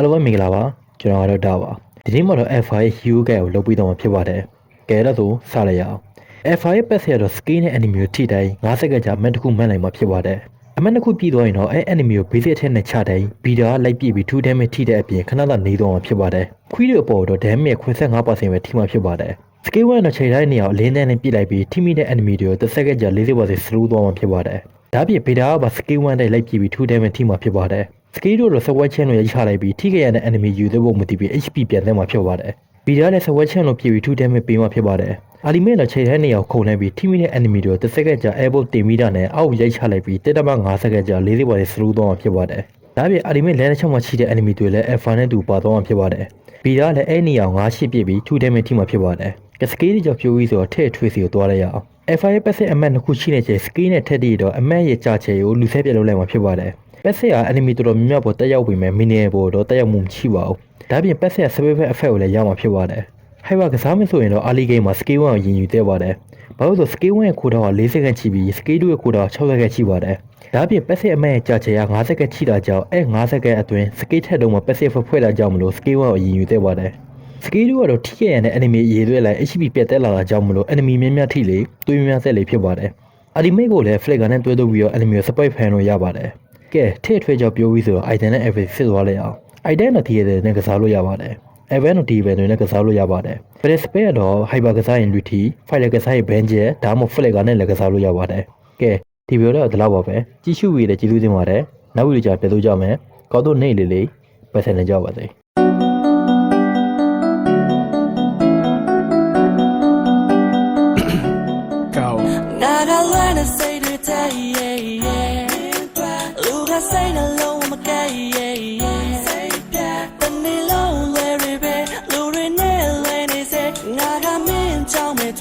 Hello မင်္ဂလာပါကျွန်တော်ကတော့ဒါပါဒီနေ့မှာတော့ F5 Hue ကိုလုပ်ပြီးတော့မှာဖြစ်ပါတယ်ကဲတော့စလိုက်ရအောင် F5 ရဲ့ပတ်ဆက်တော့ scale နဲ့ enemy ကိုထိတိုင်း5စက္ကန့်ကြာအမှတ်တစ်ခုမှန်နိုင်မှာဖြစ်ပါတယ်အမှတ်တစ်ခုပြီးသွားရင်တော့enemy ကို basic အထက်နဲ့ချတိုင်းဘီတာလိုက်ပြည့်ပြီး2 damage ထိတဲ့အပြင်ခဏသာနေသွားမှာဖြစ်ပါတယ်ခွီးတွေအပေါ်တော့ damage 85%ပဲထိမှာဖြစ်ပါတယ် scale 1တော့ချိန်တိုင်းနေအောင်အလင်းတန်းနဲ့ပြစ်လိုက်ပြီးထိမိတဲ့ enemy တွေကိုတစ်စက္ကန့်ကြာ40% slow သွားမှာဖြစ်ပါတယ်ဒါပြင်ဘီတာကပါ scale 1တိုင်းလိုက်ပြည့်ပြီး2 damage ထိမှာဖြစ်ပါတယ်Skill တို့စဝက်ချင်းလိုရချလိုက်ပြီးထိခဲ့ရတဲ့ enemy ယူသေးဖို့မတည်ပြီး HP ပြန်သက်မှာဖြစ်ပါတယ်။ဗီဒီယိုနဲ့စဝက်ချင်းလိုပြည့်ပြီး2 damage ပေးမှာဖြစ်ပါတယ်။ Ultimate တော့ချိန်တဲ့နေရာကိုခုန်လိုက်ပြီးထိမိတဲ့ enemy တို့တစ်စက္ကန့်ကြာ airball တင်မိတာနဲ့အောက်ရိုက်ချလိုက်ပြီး1.5စက္ကန့်ကြာ40% slow သွားမှာဖြစ်ပါတယ်။ဒါပြင် Ultimate လဲတစ်ချက်မှရှိတဲ့ enemy တွေလည်း F1 နဲ့တူပါသွားမှာဖြစ်ပါတယ်။ဗီဒီယိုလည်းအဲ့နေရာကို9 8ပြည့်ပြီး2 damage ထိမှာဖြစ်ပါတယ်။ Skill တွေကြောင့်ပြိုပြီးဆိုတော့ထဲ့ထွေးစီကိုသွားလိုက်ရအောင်။ F5 ရဲ့ passive အမှတ်နှစ်ခုရှိနေချိန် skill နဲ့ထက်တည်တော့အမှတ်ရဲ့ကြာချေကိုလူဆဲပြလုပ်လိုက်မှာဖြစ်ပါတယ်။ Passive က enemy တော်တော်များများပေါ်တက်ရောက်ပြီးမဲ့ minion ပေါ်တော့တက်ရောက်မှုမရှိပါဘူး။ဒါပြင် Passive က survival effect ကိုလည်းရမှာဖြစ်ပါတယ်။ Hyper ကစားမဆိုရင်တော့ early game မှာ skill 1ကိုရင်ယူသေးပါတယ်။ဘာလို့ဆို skill 1ရဲ့ quota က4စက္ကန့်ချိပြီး skill 2ရဲ့ quota က6စက္ကန့်ချိပါတယ်။ဒါပြင် passive အမှတ်ရဲ့ကြာချေက5စက္ကန့်ချိတာကြောင့်5စက္ကန့်အတွင်း skill ထက်တော့မှ passive ဖွဲ့တာကြောင့်မလို့ skill 1ကိုရင်ယူသေးပါတယ်။ skill 2ကတော့ထိခဲ့ရတဲ့ enemy အရေးသွဲလိုက် HP ပြတ်တက်လာတာကြောင့်မလို့ enemy များများထိလေတွေးများဆက်လေဖြစ်ပါတယ်။ ultimate ကိုလည်း flicker နဲ့တွဲထုတ်ပြီးတော့ enemy ကို spike ဖန်လို့ရပါတယ်။ကဲထဲ့ထွေးကြောင့်ပြောပြီးဆိုတော့ item နဲ့ average ဖြစ်သွားလိုက်အောင် item တော့ဒီရတဲ့နဲ့ကစားလို့ရပါတယ်။ event တော့ဒီ event တွေနဲ့ကစားလို့ရပါတယ်။ participate တော့ hyper ကစားရင် luti file ကစားရင် banjel ဒါမှမဟုတ် flicker နဲ့လည်းကစားလို့ရပါတယ်။ကဲဒီဗီဒီယိုတော့ဒီလောက်ပါပဲ။ကြည့်ရှုပြီးလည်းကျေးဇူးတင်ပါတယ်။နောက်ဗီဒီယိုကြပြန်လို့ကြမယ်။ကောင်းတော့နေ့လေးပတ်စံနေကြပါစေ။ Say no low, I'm a gay, say yeah. The needle, Larry, Lou, Renee, Lenny, say, I got me and John, me,